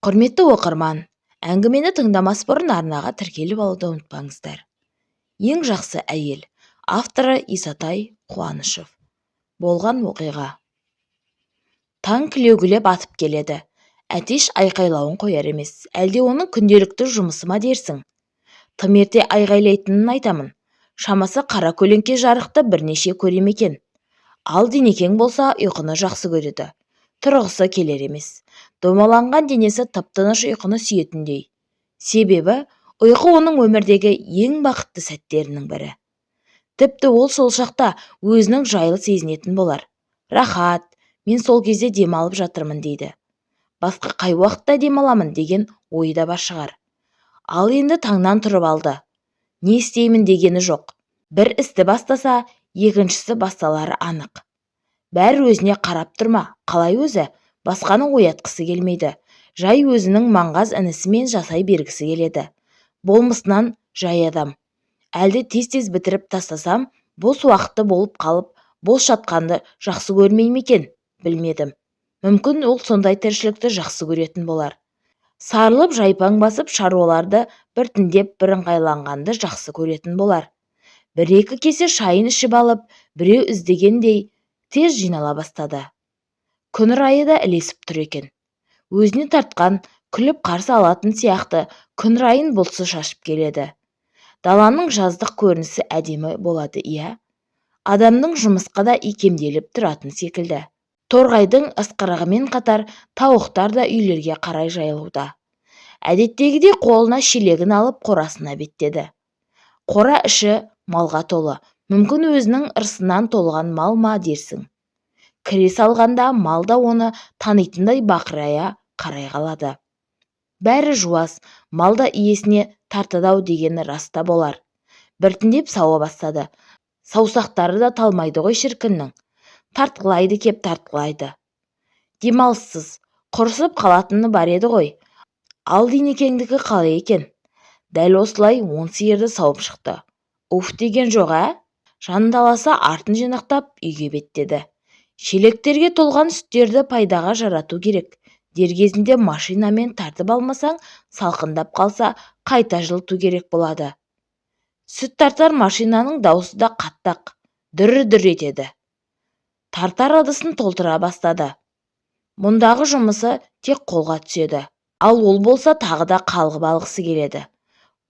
Құрметті оқырман, әңгімені тыңдамас бұрын арнаға тіркеліп алуды ұмытпаңыздар. Ең жақсы әйел. Авторы Исатай Қуанышев. Болған оқиға. Таң кілеугілеп атып келеді. Әтеш айқайлауын қояр емес. Әлде оның күнделікті жұмысы ма дерсің? Тым ерте айғайлайтынын айтамын. Шамасы қара көлеңке жарықты бірнеше көрем екен. Ал денекең болса ұйқыны жақсы көреді. Тұрғысы келер емес. Домаланған денесі тып-тыныш ұйқыны сүйетіндей. Себебі ұйқы оның өмірдегі ең бақытты сәттерінің бірі. Тіпті ол сол шақта өзінің жайлы сезінетін болар. Рахат, мен сол кезде демалып жатырмын дейді. Басқа қай уақытта демаламын деген ойы да бар шығар. Ал енді таңнан тұрып алды. Не істеймін дегені жоқ. Бір істі бастаса, екіншісі басталары анық. Бәрі өзіне қарап тұрма, қалай өзі? Басқаны оятқысы келмейді. Жай өзінің маңғаз інісімен жасай бергісі келеді. Болмысынан жай адам. Әлде тез-тез бітіріп тастасам, бос уақыты болып қалып, бос жатқанды жақсы көрмей ме екен? Білмедім. Мүмкін ол сондай тіршілікті жақсы көретін болар. Сарылып жайпаң басып шаруаларды біртіндеп бірыңғайланғанды жақсы көретін болар. Бір-екі кесе шайын ішіп алып, біреу іздегендей тез жинала бастады. Күн райы да ілесіп тұр екен. Өзіне тартқан, күліп қарсы алатын сияқты күн райын бұлтсы шашып келеді. Даланың жаздық көрінісі әдемі болады, иә. Адамның жұмысқа да икемделіп тұратын секілді. Торғайдың ысқырығымен қатар тауықтар да үйлерге қарай жайылуда. Әдеттегідей қолына шелегін алып қорасына беттеді. Қора іші малға толы. Мүмкін өзінің ырсынан толған мал ма дерсің. Кіре салғанда мал да оны танитындай бақырая қарай қалады. Бәрі жуас, мал да иесіне тартыдау дегені раста болар. Біртіндеп сауа бастады. Саусақтары да талмайды ғой шіркіннің. Тартқылайды кеп тартқылайды. Демалыссыз, құрысып қалатыны бар еді ғой. Ал денекеңдікі қалай екен? Дәл осылай 10 сиырды сауып шықты. Уф деген жоқ, ә? Жандаласа артын жинақтап үйге беттеді. Шелектерге толған сүттерді пайдаға жарату керек. Дер кезінде машинамен тартып алмасаң, салқындап қалса, қайта жылыту керек болады. Сүт тартар машинаның даусы да қаттақ, дүр-дүр етеді. Тартар ыдысын толтыра бастады. Мұндағы жұмысы тек қолға түседі. Ал ол болса тағы да қалғып алғысы келеді.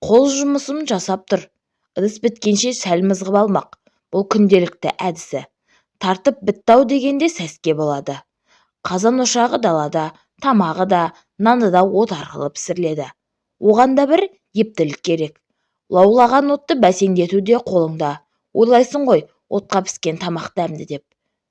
Қол жұмысын жасап тұр. Ыдыс біткенше сәл мызғып алмақ. Бұл күнделікті әдісі. Тартып бітті-ау дегенде сәске болады. Қазан ошағы далада, тамағы да, наны да от арқылы пісіріледі. Оған да бір ептілік керек. Лаулаған отты бәсеңдетуде қолыңда. Ойлайсың ғой, отқа піскен тамақ дәмді деп.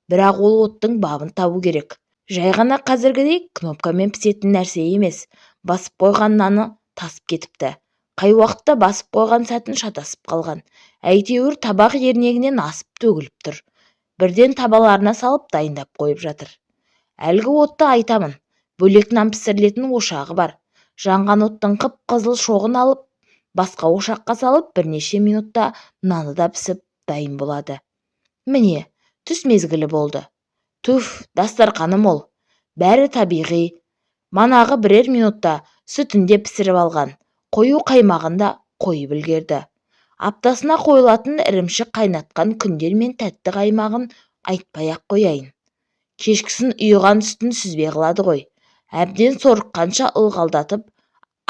Бірақ ол оттың бабын табу керек. Жай ғана қазіргідей кнопкамен пісетін нәрсе емес. Басып қойған наны тасып кетіпті. Қай уақытта басып қойған сәтін шатасып қалған. Әйтеуір табақ ернегінен асып төгіліп тұр. Бірден табаларына салып дайындап қойып жатыр. Әлгі отты айтамын. Бөлек нан пісірілетін ошағы бар. Жанған оттың қып-қызыл шоғын алып, басқа ошаққа салып, бірнеше минутта наны да пісіп дайын болады. Міне, түс мезгілі болды. Түф, дастарқаны мол. Бәрі табиғи. Манағы бірер минутта сүтінде пісіріп алған. Қою қаймағында қойып үлгерді. Аптасына қойылатын ірімшік қайнатқан күндер мен тәтті қаймағын айтпай-ақ қояйын. Кешкісін ұйыған сүтін сүзбе қылады ғой. Әбден сорыққанша ылғалдатып,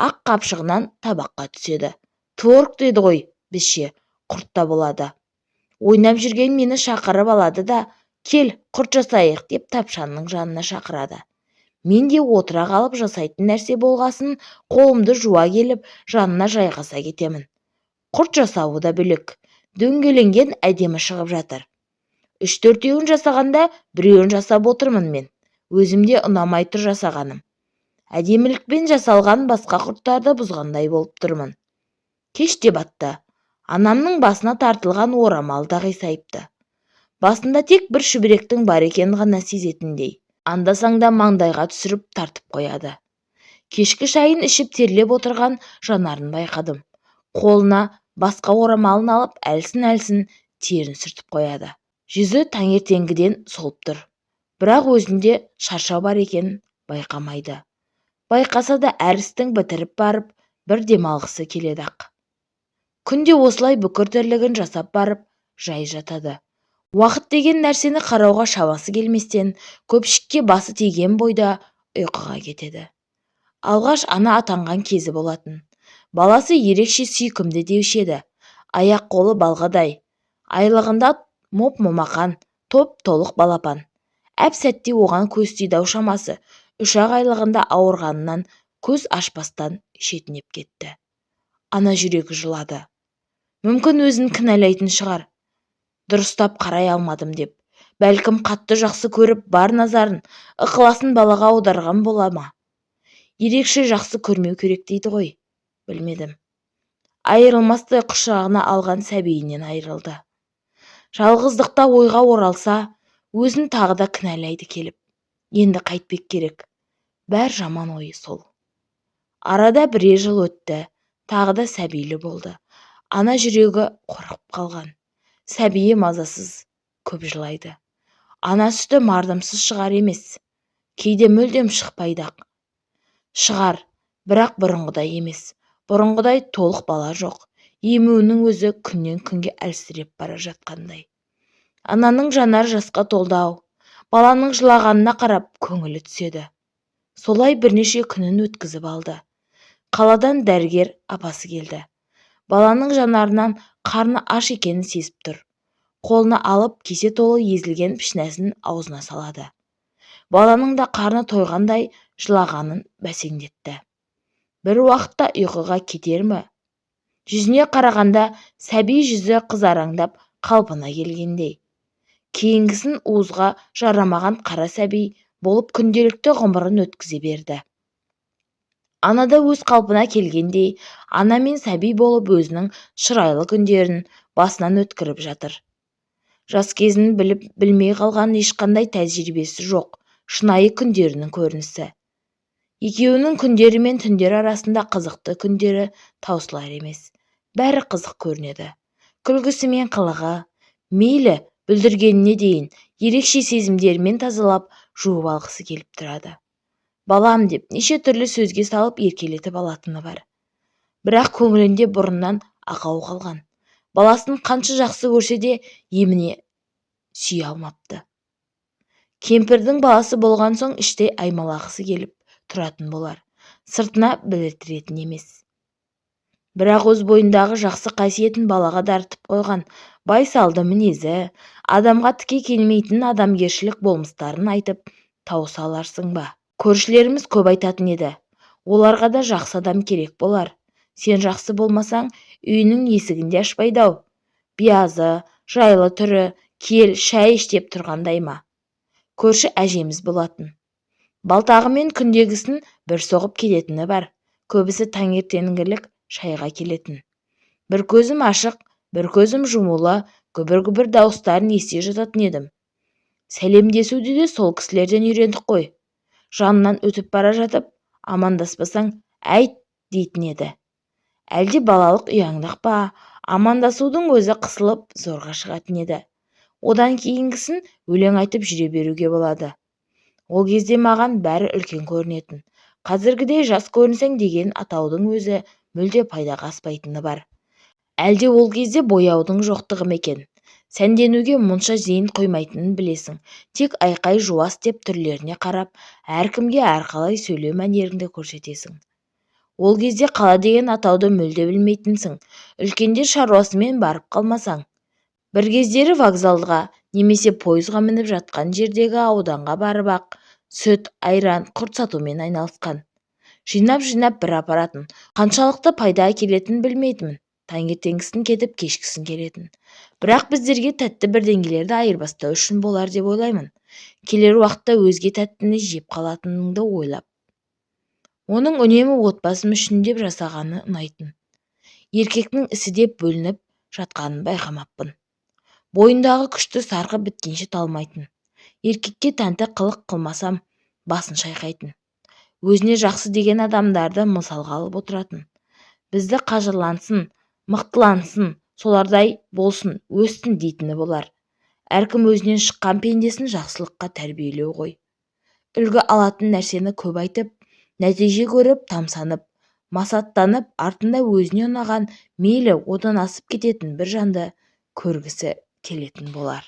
ақ қапшығынан табаққа түседі. Творог деді ғой, бізше құрт та болады. Ойнап жүрген мені шақырып алады да, кел, құрт жасайық деп тапшанның жанына шақырады. Мен де отыра қалып жасайтын нәрсе болғасын, қолымды жуа келіп, жанына жайғаса кетемін. Құрт жасауы да бөлек. Дөңгеленген әдемі шығып жатыр. 3-4-еуін жасағанда біреуін жасап отырмын мен. Өзімде ұнамай тұр жасағаным. Әдемілікпен жасалған басқа құрттарды бұзғандай болып тұрмын. Кеш те батты. Анамның басына тартылған орамал да қисайыпты. Басында тек бір шүберектің бар екенін ғана сезетіндей. Анда-санда маңдайға түсіріп тартып қояды. Кешкі шайын ішіп терлеп отырған жанарын байқадым. Қолына басқа орамалын алып, әлсін-әлсін терін сүртіп қояды. Жүзі таңертеңгіден солып тұр. Бірақ өзінде шаршау бар екенін байқамайды. Байқаса да әр істің бітіріп барып бір демалғысы келеді-ақ. Күнде осылай бүкір тірлігін жасап барып жай жатады. Уақыт деген нәрсені қарауға шамасы келместен көпшікке басы тиген бойда ұйқыға кетеді. Алғаш ана атанған кезі болатын. Баласы ерекше сүйкімді деуші еді. Аяқ-қолы балғадай, айлығында моп-момақан, топ-толық балапан. Әп-сәтте оған көз тиді-ау шамасы. 3-ақ айлығында ауырғанынан көз ашпастан шетінеп кетті. Ана жүрегі жылады. Мүмкін өзін кінәлайтын шығар. Дұрыстап қарай алмадым деп. Бәлкім қатты жақсы көріп бар назарын, ықыласын балаға аударған бола ма? Ерекше жақсы көрмеу керек дейді ғой. Білмедім. Айырылмастай құшағына алған сәбиінен айырылды. Жалғыздықта ойға оралса, өзін тағы да кінәлайды келіп. Енді қайтпек керек. Бәр жаман ойы сол. Арада 1 жыл өтті, тағы да сәбилі болды. Ана жүрегі қорқып қалған. Сәбиі мазасыз, көп жылайды. Ана сүті мардымсыз шығар емес. Кейде мүлдем шықпайды-ақ. Шығар, бірақ бұрынғыдай емес. Бұрынғыдай толық бала жоқ. Емуінің өзі күннен күнге әлсіреп бара жатқандай. Ананың жанар жасқа толды-ау. Баланың жылағанына қарап көңілі түседі. Солай бірнеше күнін өткізіп алды. Қаладан дәрігер апасы келді. Баланың жанарынан қарны аш екенін сезіп тұр. Қолына алып кесе толы езілген пішнәсін аузына салады. Баланың да қарны тойғандай жылағанын бәсеңдетті. Бір уақытта ұйқыға кетер ме? Жүзіне қарағанда сәби жүзі қызараңдап қалпына келгендей. Кейінгісін уызға жарамаған қара сәби болып күнделікті ғұмырын өткізе берді. Анада өз қалпына келгендей, ана мен сәби болып өзінің шырайлы күндерін басынан өткіріп жатыр. Жас кезін біліп білмей қалған ешқандай тәжірибесі жоқ, шынайы күндерінің көрінісі. Екеуінің күндері мен түндер арасында қызықты күндері таусылар емес. Бәрі қызық көрінеді. Күлгісі мен қылығы, мейлі бүлдіргеніне дейін ерекше сезімдерімен тазалап жуып алғысы келіп тұрады. Балам деп неше түрлі сөзге салып еркелетіп алатыны бар. Бірақ көңілінде бұрыннан ақау қалған. Баласын қанша жақсы көрсе де еміне сүйе алмапты. Кемпірдің баласы болған соң іштей аймалағысы келіп тұратын болар. Сыртына білдіретін емес. Бірақ өз бойындағы жақсы қасиетін балаға дарытып қойған байсалды мінезі, адамға тіке келмейтін адамгершілік болмыстарын айтып тауыса аларсың ба? Көршілеріміз көп айтатын еді. Оларға да жақсы адам керек болар. Сен жақсы болмасаң, үйінің есігінде ашпайды-ау. Биязы, жайлы түрі, кел, шай іш деп тұрғандай ма? Көрші әжеміз болатын. Балтағымен күндегісін бір соғып кететіні бар. Көбісі таңертеңгілік шайға келетін. Бір көзім ашық, бір көзім жұмулы, күбір-күбір дауыстарын ести жататын едім. Сәлемдесуді де сол кісілерден үйрендік қой. Жанынан өтіп бара жатып, амандаспасаң, әйт дейтін еді. Әлде балалық ұяңдық па, амандасудың өзі қысылып зорға шығатын еді. Одан кейінгісін өлең айтып жүре беруге болады. Ол кезде маған бәрі үлкен көрінетін. Қазіргідей жас көрінсең деген атаудың өзі мүлде пайдаға аспайтыны бар. Әлде ол кезде бояудың жоқтығы ма екен? Сәнденуге мұнша зейін қоймайтынын білесің. Тек айқай жуас деп түрлеріне қарап, әркімге әрқалай сөйлеу мәнеріңді көрсетесің. Ол кезде қала деген атауды мүлде білмейтінсің. Үлкендер шаруасымен барып қалмасаң. Бір кездері вокзалға немесе пойызға мініп жатқан жердегі ауданға барып ақ сүт, айран, құрт сатумен айналысқан. Жинап-жинап бір апаратын. Қаншалықты пайда әкелетінін білмейтінмін. Таңертеңгісін кетіп кешкісін келетін. Бірақ біздерге тәтті бірдеңелерді айырбастау үшін болар деп ойлаймын. Келер уақытта өзге тәттіні жеп қалатыныңды ойлап. Оның үнемі отбасым үшін деп жасағаны ұнайтын. Еркектің ісі деп бөлініп жатқанын байқамаппын. Бойындағы күшті сарқы біткенше талмайтын. Еркекке тәнті қылық қылмасам, басын шайқайтын. Өзіне жақсы деген адамдарды мысалға алып отыратын. Бізді қажырлансын, мықтылансын, солардай болсын, өссін дейтіні болар. Әркім өзінен шыққан пендесін жақсылыққа тәрбиелеу ғой. Үлгі алатын нәрсені көп айтып, нәтиже көріп тамсанып, масаттанып, артында өзіне ұнаған, мейлі одан асып кететін бір жанды көргісі келетін болар.